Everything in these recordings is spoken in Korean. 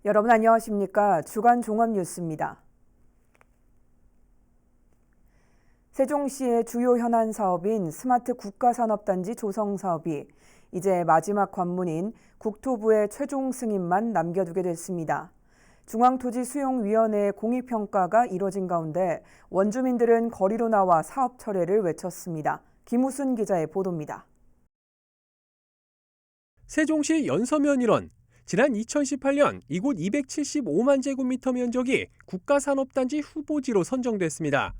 여러분 안녕하십니까? 주간 종합 뉴스입니다. 세종시의 주요 현안 사업인 스마트 국가산업단지 조성 사업이 이제 마지막 관문인 국토부의 최종 승인만 남겨두게 됐습니다. 중앙토지수용위원회의 공익평가가 이뤄진 가운데 원주민들은 거리로 나와 사업 철회를 외쳤습니다. 김우순 기자의 보도입니다. 세종시 연서면 일원, 지난 2018년 이곳 275만 제곱미터 면적이 국가산업단지 후보지로 선정됐습니다.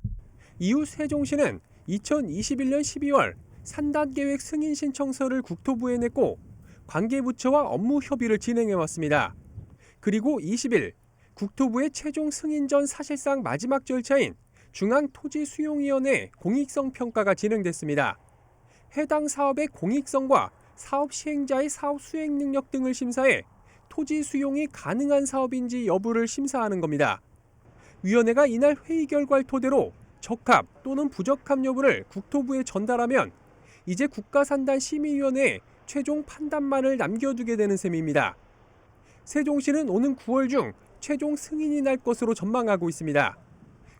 이후 세종시는 2021년 12월 산단계획 승인 신청서를 국토부에 냈고 관계부처와 업무 협의를 진행해왔습니다. 그리고 20일 국토부의 최종 승인 전 사실상 마지막 절차인 중앙토지수용위원회 공익성 평가가 진행됐습니다. 해당 사업의 공익성과 사업 시행자의 사업 수행 능력 등을 심사해 토지 수용이 가능한 사업인지 여부를 심사하는 겁니다. 위원회가 이날 회의 결과를 토대로 적합 또는 부적합 여부를 국토부에 전달하면 이제 국가산단심의위원회에 최종 판단만을 남겨두게 되는 셈입니다. 세종시는 오는 9월 중 최종 승인이 날 것으로 전망하고 있습니다.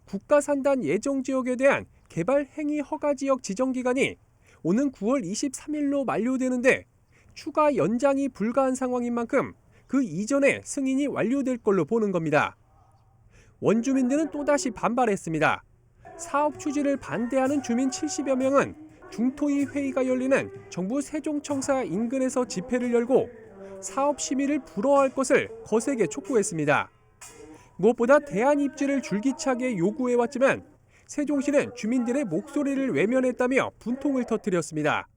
국가산단 예정지역에 대한 개발 행위 허가지역 지정기간이 오는 9월 23일로 만료되는데 추가 연장이 불가한 상황인 만큼 그 이전에 승인이 완료될 걸로 보는 겁니다. 원주민들은 또다시 반발했습니다. 사업 추진을 반대하는 주민 70여 명은 중토위 회의가 열리는 정부 세종청사 인근에서 집회를 열고 사업 심의를 불허할 것을 거세게 촉구했습니다. 무엇보다 대안 입지를 줄기차게 요구해왔지만 세종시는 주민들의 목소리를 외면했다며 분통을 터뜨렸습니다.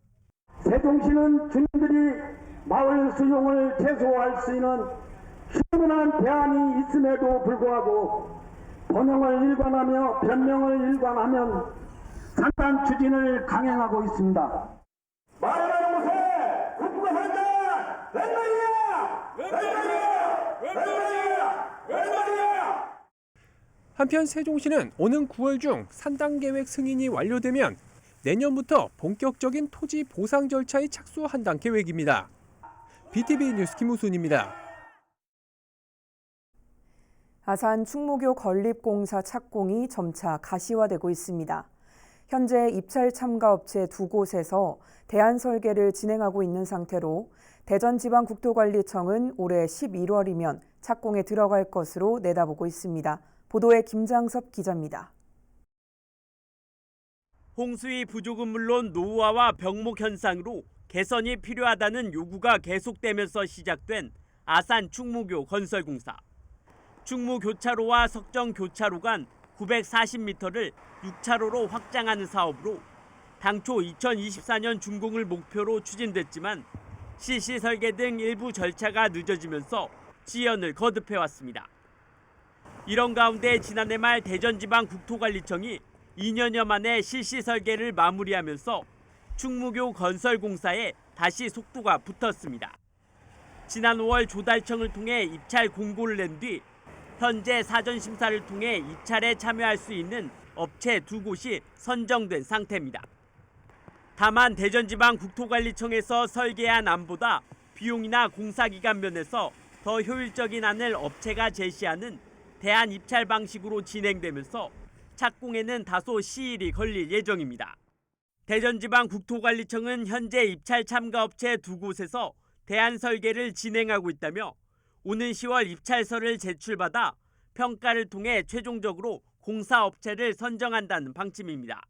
세종시는 주민들이 마을 수용을 최소화할 수 있는 충분한 대안이 있음에도 불구하고 번영을 일관하며 변명을 일관하면 산단 추진을 강행하고 있습니다. 말하는 곳에 국부가 산다! 웬 말이야! 웬 말이야! 웬 말이야! 웬 말이야! 한편 세종시는 오는 9월 중 산단계획 승인이 완료되면 내년부터 본격적인 토지 보상 절차에 착수한다는 계획입니다. BTV 뉴스 김우순입니다. 아산 충무교 건립공사 착공이 점차 가시화되고 있습니다. 현재 입찰 참가업체 두 곳에서 대안 설계를 진행하고 있는 상태로 대전지방국토관리청은 올해 11월이면 착공에 들어갈 것으로 내다보고 있습니다. 보도에 김장섭 기자입니다. 홍수위 부족은 물론 노후화와 병목 현상으로 개선이 필요하다는 요구가 계속되면서 시작된 아산 충무교 건설공사. 충무교차로와 석정교차로 간 940m를 6차로로 확장하는 사업으로 당초 2024년 준공을 목표로 추진됐지만 실시 설계 등 일부 절차가 늦어지면서 지연을 거듭해왔습니다. 이런 가운데 지난해 말 대전지방국토관리청이 2년여 만에 실시 설계를 마무리하면서 충무교 건설공사에 다시 속도가 붙었습니다. 지난 5월 조달청을 통해 입찰 공고를 낸 뒤 현재 사전 심사를 통해 입찰에 참여할 수 있는 업체 두 곳이 선정된 상태입니다. 다만 대전지방국토관리청에서 설계한 안보다 비용이나 공사기간 면에서 더 효율적인 안을 업체가 제시하는 대안 입찰 방식으로 진행되면서 착공에는 다소 시일이 걸릴 예정입니다. 대전지방국토관리청은 현재 입찰 참가업체 두 곳에서 대안 설계를 진행하고 있다며 오는 10월 입찰서를 제출받아 평가를 통해 최종적으로 공사업체를 선정한다는 방침입니다.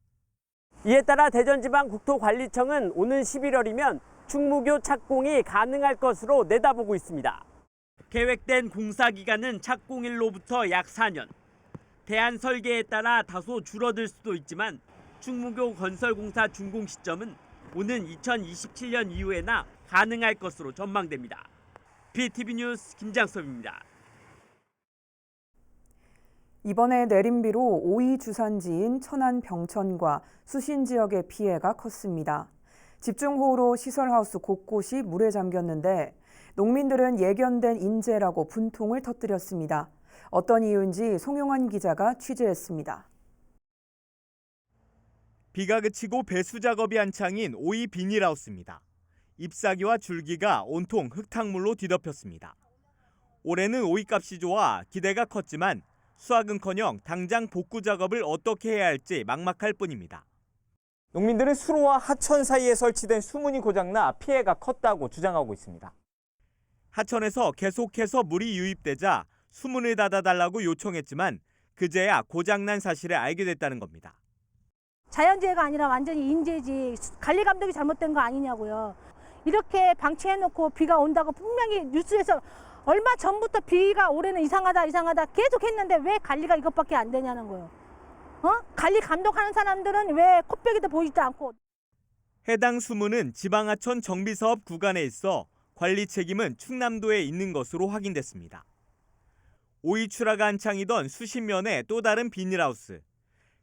이에 따라 대전지방국토관리청은 오는 11월이면 충무교 착공이 가능할 것으로 내다보고 있습니다. 계획된 공사기간은 착공일로부터 약 4년. 대안 설계에 따라 다소 줄어들 수도 있지만 충무교 건설공사 준공 시점은 오는 2027년 이후에나 가능할 것으로 전망됩니다. BTV 뉴스 김장섭입니다. 이번에 내린 비로 오이 주산지인 천안 병천과 수신 지역의 피해가 컸습니다. 집중호우로 시설하우스 곳곳이 물에 잠겼는데 농민들은 예견된 인재라고 분통을 터뜨렸습니다. 어떤 이유인지 송용환 기자가 취재했습니다. 비가 그치고 배수 작업이 한창인 오이 비닐하우스입니다. 잎사귀와 줄기가 온통 흙탕물로 뒤덮였습니다. 올해는 오이값이 좋아 기대가 컸지만 수확은커녕 당장 복구 작업을 어떻게 해야 할지 막막할 뿐입니다. 농민들은 수로와 하천 사이에 설치된 수문이 고장나 피해가 컸다고 주장하고 있습니다. 하천에서 계속해서 물이 유입되자 수문을 닫아달라고 요청했지만 그제야 고장난 사실을 알게 됐다는 겁니다. 자연재해가 아니라 완전히 인재지. 관리 감독이 잘못된 거 아니냐고요. 이렇게 방치해놓고 비가 온다고 분명히 뉴스에서 얼마 전부터 비가 올해는 이상하다 계속 했는데 왜 관리가 이것밖에 안 되냐는 거예요. 관리 감독하는 사람들은 왜 코빼기도 보이지도 않고. 해당 수문은 지방하천 정비사업 구간에 있어 관리 책임은 충남도에 있는 것으로 확인됐습니다. 오이 출하가 한창이던 수십 면의 또 다른 비닐하우스.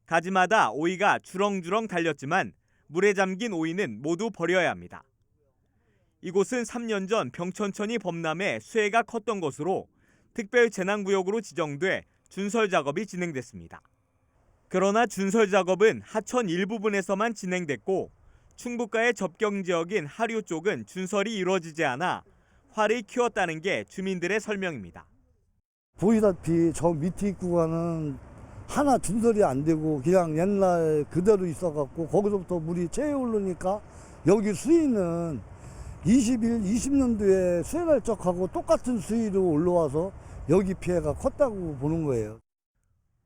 가지마다 오이가 주렁주렁 달렸지만 물에 잠긴 오이는 모두 버려야 합니다. 이곳은 3년 전 병천천이 범람해 수해가 컸던 곳으로 특별 재난구역으로 지정돼 준설 작업이 진행됐습니다. 그러나 준설 작업은 하천 일부분에서만 진행됐고 충북과의 접경 지역인 하류 쪽은 준설이 이루어지지 않아 화를 키웠다는 게 주민들의 설명입니다. 보이다시피 저 밑에 구간은 하나 준설이 안 되고 그냥 옛날 그대로 있어갖고 거기서부터 물이 채에 오르니까 여기 수위는 20년도에 수해날 적하고 똑같은 수위로 올라와서 여기 피해가 컸다고 보는 거예요.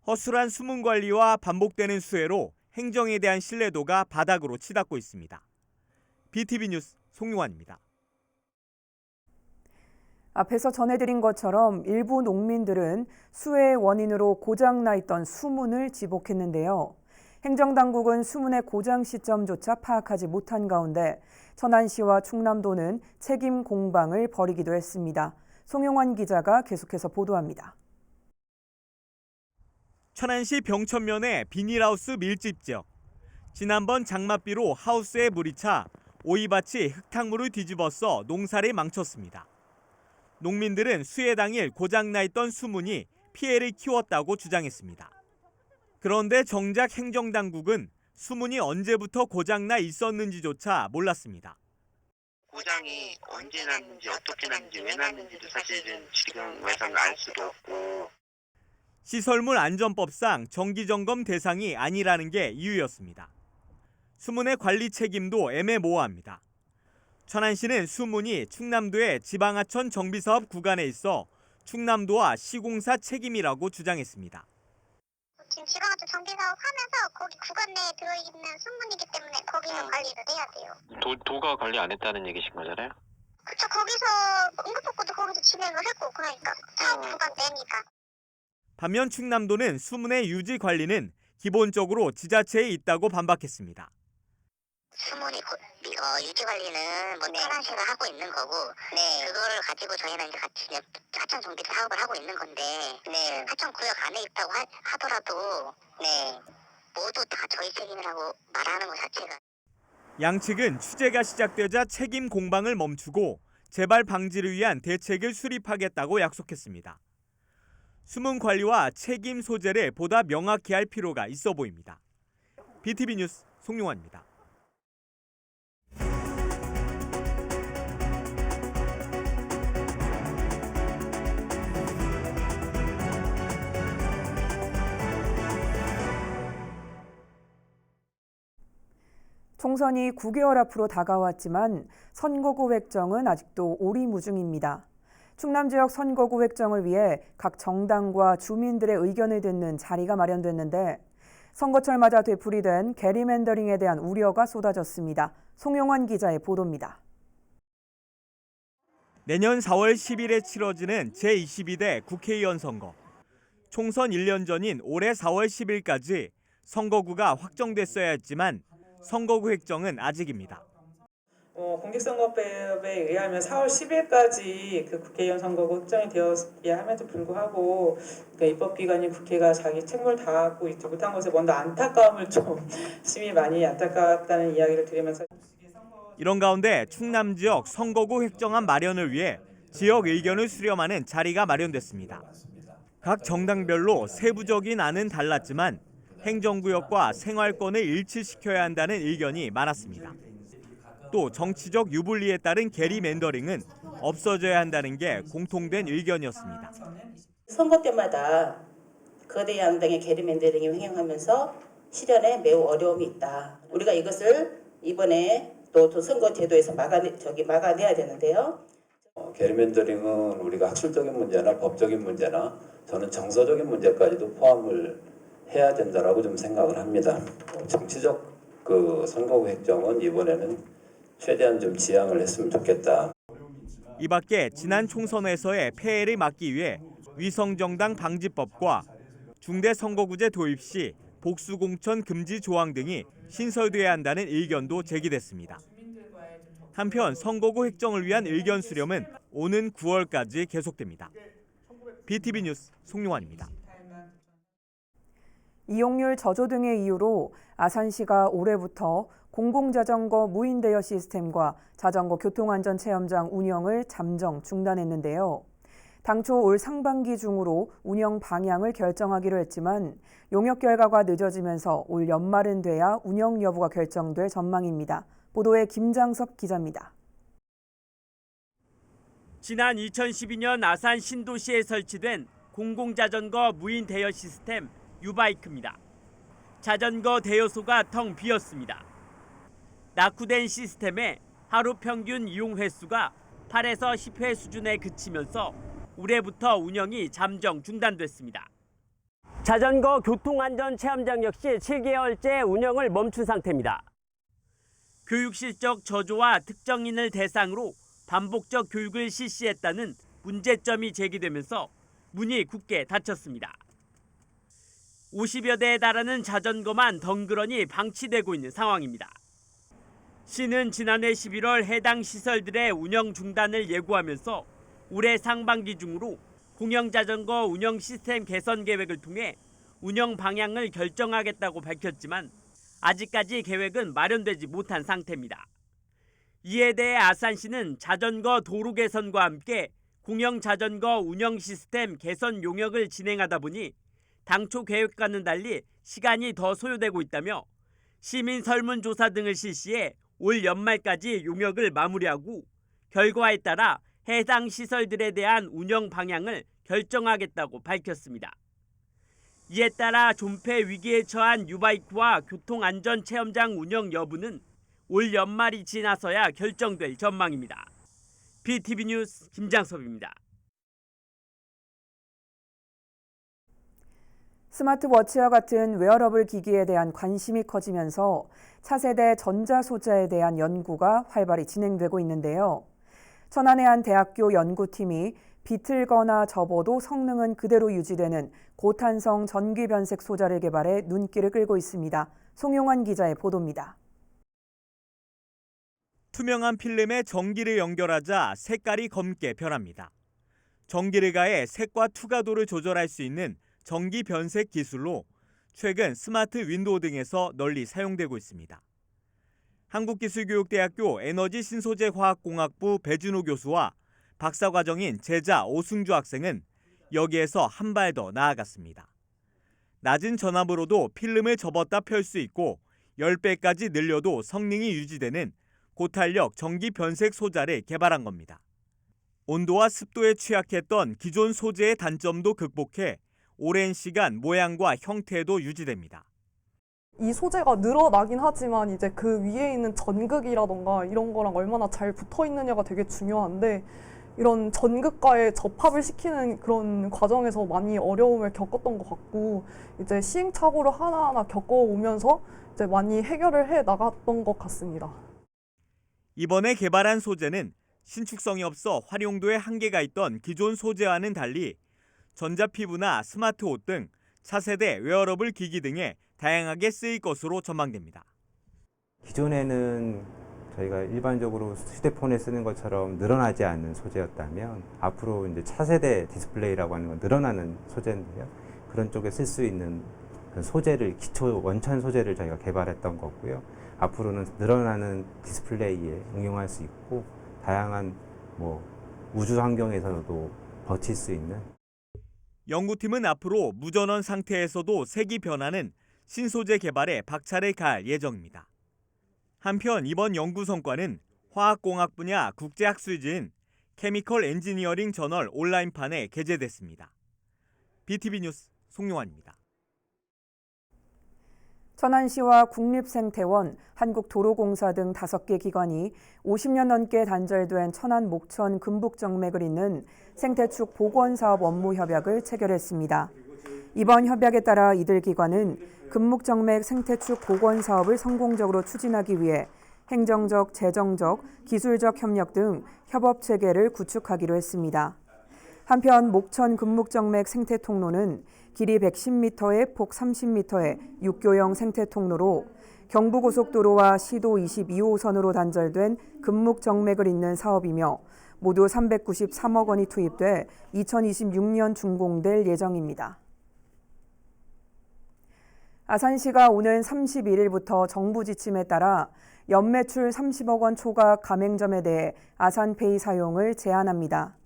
허술한 수문 관리와 반복되는 수해로 행정에 대한 신뢰도가 바닥으로 치닫고 있습니다. BTV 뉴스 송용환입니다. 앞에서 전해드린 것처럼 일부 농민들은 수해의 원인으로 고장나 있던 수문을 지복했는데요. 행정당국은 수문의 고장 시점조차 파악하지 못한 가운데 천안시와 충남도는 책임 공방을 벌이기도 했습니다. 송용환 기자가 계속해서 보도합니다. 천안시 병천면의 비닐하우스 밀집 지역. 지난번 장맛비로 하우스에 물이 차 오이밭이 흙탕물을 뒤집어서 농사를 망쳤습니다. 농민들은 수해 당일 고장나 있던 수문이 피해를 키웠다고 주장했습니다. 그런데 정작 행정당국은 수문이 언제부터 고장나 있었는지조차 몰랐습니다. 고장이 언제 났는지 어떻게 났는지 왜 났는지도 사실은 지금에서는 알 수도 없고. 시설물 안전법상 정기점검 대상이 아니라는 게 이유였습니다. 수문의 관리 책임도 애매모호합니다. 천안시는 수문이 충남도의 지방하천 정비사업 구간에 있어 충남도와 시공사 책임이라고 주장했습니다. 지금 지방하천 정비사업 하면서 거기 구간 내에 들어있는 수문이기 때문에 거기는 관리를 해야 돼요. 도가 관리 안 했다는 얘기신 거잖아요? 그쵸, 거기서 응급복구도 거기서 진행을 했고 그러니까 다음 구간 내니까. 반면 충남도는 수문의 유지 관리는 기본적으로 지자체에 있다고 반박했습니다. 수문이 유지 관리는 뭐 천안시가 하고 있는 거고, 그거를 가지고 저희는 이제 같이 하천 정비 사업을 하고 있는 건데, 하천 구역 안에 있다고 하더라도, 모두 다 저희 책임이라고 말하는 것 자체가. 양측은 취재가 시작되자 책임 공방을 멈추고 재발 방지를 위한 대책을 수립하겠다고 약속했습니다. 수문 관리와 책임 소재를 보다 명확히 할 필요가 있어 보입니다. BTV 뉴스 송용환입니다. 총선이 9개월 앞으로 다가왔지만 선거구 획정은 아직도 오리무중입니다. 충남 지역 선거구 획정을 위해 각 정당과 주민들의 의견을 듣는 자리가 마련됐는데 선거철마다 되풀이된 게리맨더링에 대한 우려가 쏟아졌습니다. 송용환 기자의 보도입니다. 내년 4월 10일에 치러지는 제22대 국회의원 선거. 총선 1년 전인 올해 4월 10일까지 선거구가 확정됐어야 했지만 선거구 획정은 아직입니다. 공직선거법에 의하면 4월 10일까지 그 국회의원 선거구 획정이 되었기야 함에도 불구하고 그러니까 입법기관인 국회가 자기 책무를 다하고 있지 못한 것에 먼저 안타까움을 좀 심히 많이 안타깝다는 이야기를 드리면서 이런 가운데 충남 지역 선거구 획정안 마련을 위해 지역 의견을 수렴하는 자리가 마련됐습니다. 각 정당별로 세부적인 안은 달랐지만 행정구역과 생활권을 일치시켜야 한다는 의견이 많았습니다. 또 정치적 유불리에 따른 게리맨더링은 없어져야 한다는 게 공통된 의견이었습니다. 선거 때마다 거대 양당의 게리맨더링이 횡행하면서 실현에 매우 어려움이 있다. 우리가 이것을 이번에 또 선거 제도에서 막아내야 되는데요. 게리맨더링은 우리가 학술적인 문제나 법적인 문제나 저는 정서적인 문제까지도 포함을 해야 된다라고 좀 생각을 합니다. 정치적 선거구 획정은 이번에는 최대한 좀 지양을 했으면 좋겠다. 이 밖에 지난 총선에서의 패해를 막기 위해 위성정당 방지법과 중대선거구제 도입 시 복수공천 금지 조항 등이 신설돼야 한다는 의견도 제기됐습니다. 한편 선거구 획정을 위한 의견 수렴은 오는 9월까지 계속됩니다. BTV 뉴스 송용환입니다. 이용률 저조 등의 이유로 아산시가 올해부터 공공자전거 무인 대여 시스템과 자전거 교통안전체험장 운영을 잠정 중단했는데요. 당초 올 상반기 중으로 운영 방향을 결정하기로 했지만 용역 결과가 늦어지면서 올 연말은 돼야 운영 여부가 결정될 전망입니다. 보도에 김장섭 기자입니다. 지난 2012년 아산 신도시에 설치된 공공자전거 무인 대여 시스템 유바이크입니다. 자전거 대여소가 텅 비었습니다. 낙후된 시스템에 하루 평균 이용 횟수가 8에서 10회 수준에 그치면서 올해부터 운영이 잠정 중단됐습니다. 자전거 교통안전체험장 역시 7개월째 운영을 멈춘 상태입니다. 교육 실적 저조와 특정인을 대상으로 반복적 교육을 실시했다는 문제점이 제기되면서 문이 굳게 닫혔습니다. 50여 대에 달하는 자전거만 덩그러니 방치되고 있는 상황입니다. 시는 지난해 11월 해당 시설들의 운영 중단을 예고하면서 올해 상반기 중으로 공영자전거 운영 시스템 개선 계획을 통해 운영 방향을 결정하겠다고 밝혔지만 아직까지 계획은 마련되지 못한 상태입니다. 이에 대해 아산시는 자전거 도로 개선과 함께 공영자전거 운영 시스템 개선 용역을 진행하다 보니 당초 계획과는 달리 시간이 더 소요되고 있다며 시민 설문조사 등을 실시해 올 연말까지 용역을 마무리하고 결과에 따라 해당 시설들에 대한 운영 방향을 결정하겠다고 밝혔습니다. 이에 따라 존폐 위기에 처한 유바이크와 교통안전체험장 운영 여부는 올 연말이 지나서야 결정될 전망입니다. BTV 뉴스 김장섭입니다. 스마트워치와 같은 웨어러블 기기에 대한 관심이 커지면서 차세대 전자소재에 대한 연구가 활발히 진행되고 있는데요. 천안의 한 대학교 연구팀이 비틀거나 접어도 성능은 그대로 유지되는 고탄성 전기변색 소자를 개발해 눈길을 끌고 있습니다. 송용환 기자의 보도입니다. 투명한 필름에 전기를 연결하자 색깔이 검게 변합니다. 전기를 가해 색과 투과도를 조절할 수 있는 전기 변색 기술로 최근 스마트 윈도우 등에서 널리 사용되고 있습니다. 한국기술교육대학교 에너지신소재화학공학부 배준호 교수와 박사과정인 제자 오승주 학생은 여기에서 한 발 더 나아갔습니다. 낮은 전압으로도 필름을 접었다 펼 수 있고 10배까지 늘려도 성능이 유지되는 고탄력 전기 변색 소자를 개발한 겁니다. 온도와 습도에 취약했던 기존 소재의 단점도 극복해 오랜 시간 모양과 형태도 유지됩니다. 이 소재가 늘어나긴 하지만 이제 그 위에 있는 전극이라던가 이런 거랑 얼마나 잘 붙어 있느냐가 되게 중요한데 이런 전극과의 접합을 시키는 그런 과정에서 많이 어려움을 겪었던 것 같고 이제 시행착오를 하나하나 겪어오면서 이제 많이 해결을 해 나갔던 것 같습니다. 이번에 개발한 소재는 신축성이 없어 활용도에 한계가 있던 기존 소재와는 달리 전자피부나 스마트옷 등 차세대 웨어러블 기기 등에 다양하게 쓰일 것으로 전망됩니다. 기존에는 저희가 일반적으로 휴대폰에 쓰는 것처럼 늘어나지 않는 소재였다면 앞으로 이제 차세대 디스플레이라고 하는 건 늘어나는 소재인데요. 그런 쪽에 쓸 수 있는 소재를 기초 원천 소재를 저희가 개발했던 거고요. 앞으로는 늘어나는 디스플레이에 응용할 수 있고 다양한 우주 환경에서도 버틸 수 있는. 연구팀은 앞으로 무전원 상태에서도 색이 변하는 신소재 개발에 박차를 가할 예정입니다. 한편 이번 연구 성과는 화학공학 분야 국제학술지인 케미컬 엔지니어링 저널 온라인판에 게재됐습니다. BTV 뉴스 송용환입니다. 천안시와 국립생태원, 한국도로공사 등 5개 기관이 50년 넘게 단절된 천안 목천 금북정맥을 잇는 생태축 복원사업 업무 협약을 체결했습니다. 이번 협약에 따라 이들 기관은 금북정맥 생태축 복원 사업을 성공적으로 추진하기 위해 행정적, 재정적, 기술적 협력 등 협업 체계를 구축하기로 했습니다. 한편 목천 금북정맥 생태통로는 길이 110m에 폭 30m의 육교형 생태통로로 경부고속도로와 시도 22호선으로 단절된 금북정맥을 잇는 사업이며 모두 393억 원이 투입돼 2026년 준공될 예정입니다. 아산시가 오는 31일부터 정부 지침에 따라 연매출 30억 원 초과 가맹점에 대해 아산페이 사용을 제한합니다.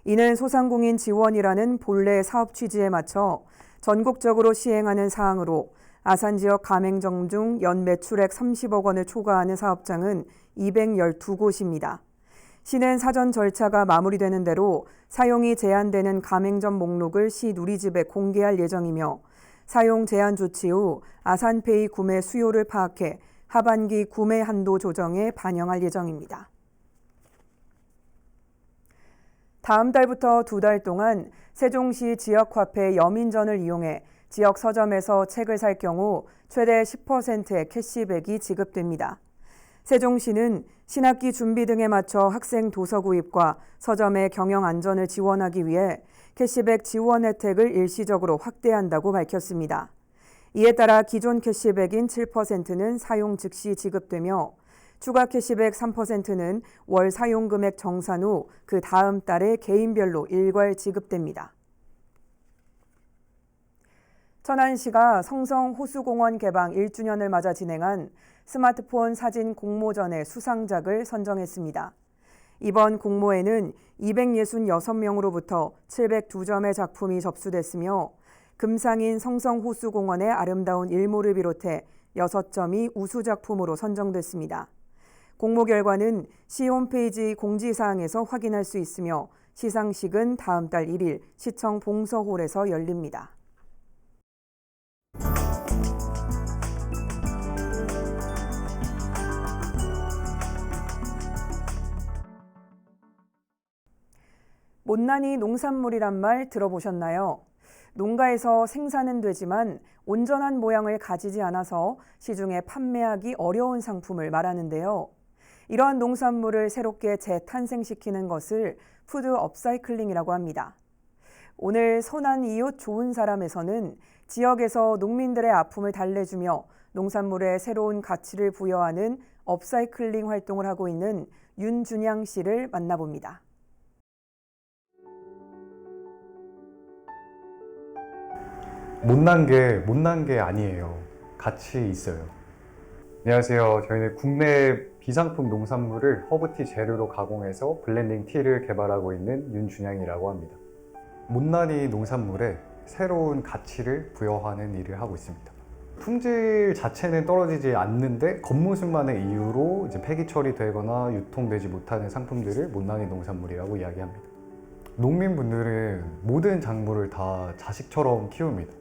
이는 소상공인 지원이라는 본래 사업 취지에 맞춰 전국적으로 시행하는 사항으로 아산 지역 가맹점 중 연매출액 30억 원을 초과하는 사업장은 212곳입니다. 시는 사전 절차가 마무리되는 대로 사용이 제한되는 가맹점 목록을 시 누리집에 공개할 예정이며 사용 제한 조치 후 아산페이 구매 수요를 파악해 하반기 구매 한도 조정에 반영할 예정입니다. 다음 달부터 2달 동안 세종시 지역화폐 여민전을 이용해 지역 서점에서 책을 살 경우 최대 10%의 캐시백이 지급됩니다. 세종시는 신학기 준비 등에 맞춰 학생 도서 구입과 서점의 경영 안전을 지원하기 위해 캐시백 지원 혜택을 일시적으로 확대한다고 밝혔습니다. 이에 따라 기존 캐시백인 7%는 사용 즉시 지급되며 추가 캐시백 3%는 월 사용 금액 정산 후 그 다음 달에 개인별로 일괄 지급됩니다. 천안시가 성성 호수공원 개방 1주년을 맞아 진행한 스마트폰 사진 공모전의 수상작을 선정했습니다. 이번 공모에는 266명으로부터 702점의 작품이 접수됐으며 금상인 성성호수공원의 아름다운 일몰을 비롯해 6점이 우수작품으로 선정됐습니다. 공모 결과는 시 홈페이지 공지사항에서 확인할 수 있으며 시상식은 다음 달 1일 시청 봉서홀에서 열립니다. 못난이 농산물이란 말 들어보셨나요? 농가에서 생산은 되지만 온전한 모양을 가지지 않아서 시중에 판매하기 어려운 상품을 말하는데요. 이러한 농산물을 새롭게 재탄생시키는 것을 푸드 업사이클링이라고 합니다. 오늘 선한 이웃 좋은 사람에서는 지역에서 농민들의 아픔을 달래주며 농산물에 새로운 가치를 부여하는 업사이클링 활동을 하고 있는 윤준양 씨를 만나봅니다. 못난 게 아니에요. 같이 있어요. 안녕하세요. 저희는 국내 비상품 농산물을 허브티 재료로 가공해서 블렌딩 티를 개발하고 있는 윤준양이라고 합니다. 못난이 농산물에 새로운 가치를 부여하는 일을 하고 있습니다. 품질 자체는 떨어지지 않는데 겉모습만의 이유로 이제 폐기 처리되거나 유통되지 못하는 상품들을 못난이 농산물이라고 이야기합니다. 농민분들은 모든 작물을 다 자식처럼 키웁니다.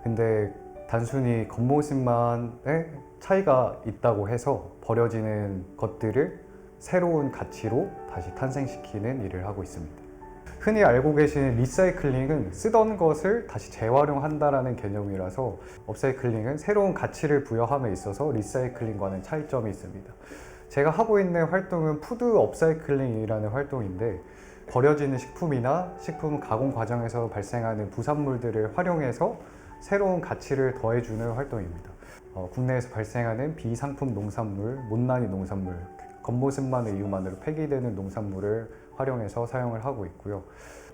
근데 단순히 겉모습만의 차이가 있다고 해서 버려지는 것들을 새로운 가치로 다시 탄생시키는 일을 하고 있습니다. 흔히 알고 계시는 리사이클링은 쓰던 것을 다시 재활용한다는 개념이라서 업사이클링은 새로운 가치를 부여함에 있어서 리사이클링과는 차이점이 있습니다. 제가 하고 있는 활동은 푸드 업사이클링이라는 활동인데 버려지는 식품이나 식품 가공 과정에서 발생하는 부산물들을 활용해서 새로운 가치를 더해주는 활동입니다. 국내에서 발생하는 비상품 농산물, 못난이 농산물, 겉모습만의 이유만으로 폐기되는 농산물을 활용해서 사용을 하고 있고요.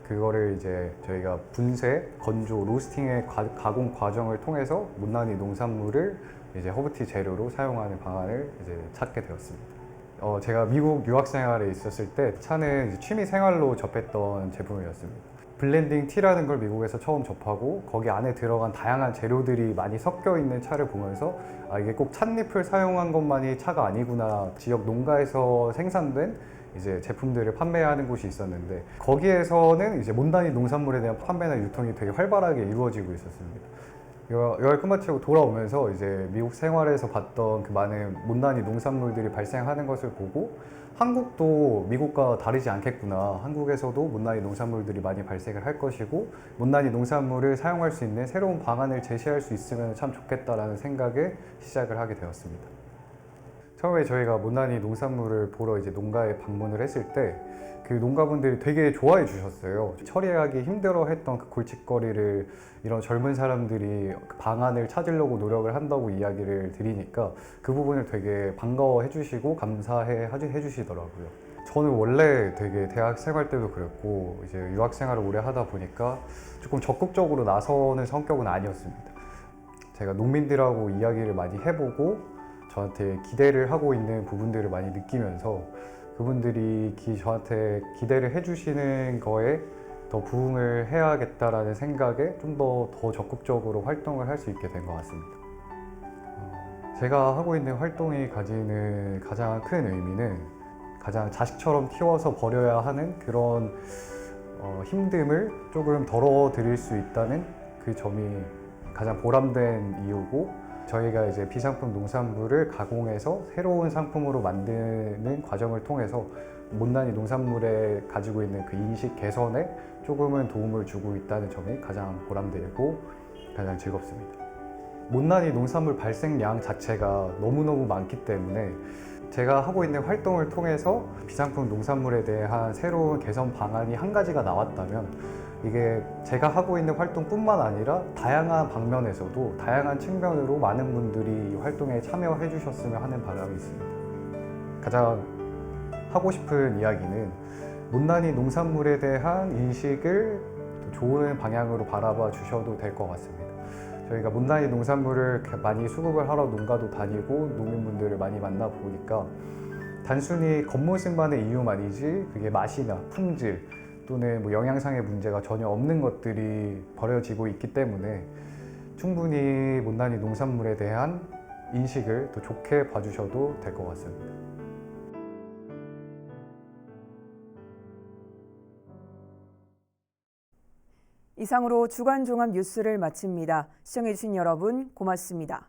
그거를 이제 저희가 분쇄, 건조, 로스팅의 가공 과정을 통해서 못난이 농산물을 이제 허브티 재료로 사용하는 방안을 이제 찾게 되었습니다. 제가 미국 유학 생활에 있었을 때 차는 이제 취미 생활로 접했던 제품이었습니다. 블렌딩 티라는 걸 미국에서 처음 접하고 거기 안에 들어간 다양한 재료들이 많이 섞여 있는 차를 보면서 이게 꼭 찻잎을 사용한 것만이 차가 아니구나. 지역 농가에서 생산된 이제 제품들을 판매하는 곳이 있었는데 거기에서는 이제 못난이 농산물에 대한 판매나 유통이 되게 활발하게 이루어지고 있었습니다. 여행 끝마치고 돌아오면서 이제 미국 생활에서 봤던 그 많은 못난이 농산물들이 발생하는 것을 보고 한국도 미국과 다르지 않겠구나. 한국에서도 못난이 농산물들이 많이 발생을 할 것이고 못난이 농산물을 사용할 수 있는 새로운 방안을 제시할 수 있으면 참 좋겠다라는 생각에 시작을 하게 되었습니다. 처음에 저희가 못난이 농산물을 보러 이제 농가에 방문을 했을 때 그 농가분들이 되게 좋아해 주셨어요. 처리하기 힘들어했던 그 골칫거리를 이런 젊은 사람들이 그 방안을 찾으려고 노력을 한다고 이야기를 드리니까 그 부분을 되게 반가워해 주시고 감사해 주시더라고요. 저는 원래 되게 대학 생활 때도 그랬고 이제 유학 생활을 오래 하다 보니까 조금 적극적으로 나서는 성격은 아니었습니다. 제가 농민들하고 이야기를 많이 해보고 저한테 기대를 하고 있는 부분들을 많이 느끼면서 그분들이 저한테 기대를 해주시는 거에 더 부응을 해야겠다라는 생각에 좀 더 적극적으로 활동을 할 수 있게 된 것 같습니다. 제가 하고 있는 활동이 가지는 가장 큰 의미는 가장 자식처럼 키워서 버려야 하는 그런 힘듦을 조금 덜어드릴 수 있다는 그 점이 가장 보람된 이유고 저희가 이제 비상품 농산물을 가공해서 새로운 상품으로 만드는 과정을 통해서 못난이 농산물에 가지고 있는 그 인식 개선에 조금은 도움을 주고 있다는 점이 가장 보람되고 가장 즐겁습니다. 못난이 농산물 발생량 자체가 너무너무 많기 때문에 제가 하고 있는 활동을 통해서 비상품 농산물에 대한 새로운 개선 방안이 한 가지가 나왔다면 이게 제가 하고 있는 활동뿐만 아니라 다양한 방면에서도 다양한 측면으로 많은 분들이 이 활동에 참여해 주셨으면 하는 바람이 있습니다. 가장 하고 싶은 이야기는 못난이 농산물에 대한 인식을 좋은 방향으로 바라봐 주셔도 될 것 같습니다. 저희가 못난이 농산물을 많이 수급을 하러 농가도 다니고 농민분들을 많이 만나보니까 단순히 겉모습만의 이유만이지 그게 맛이나 품질 또는 뭐 영양상의 문제가 전혀 없는 것들이 버려지고 있기 때문에 충분히 못난이 농산물에 대한 인식을 더 좋게 봐주셔도 될 것 같습니다. 이상으로 주간 종합 뉴스를 마칩니다. 시청해주신 여러분 고맙습니다.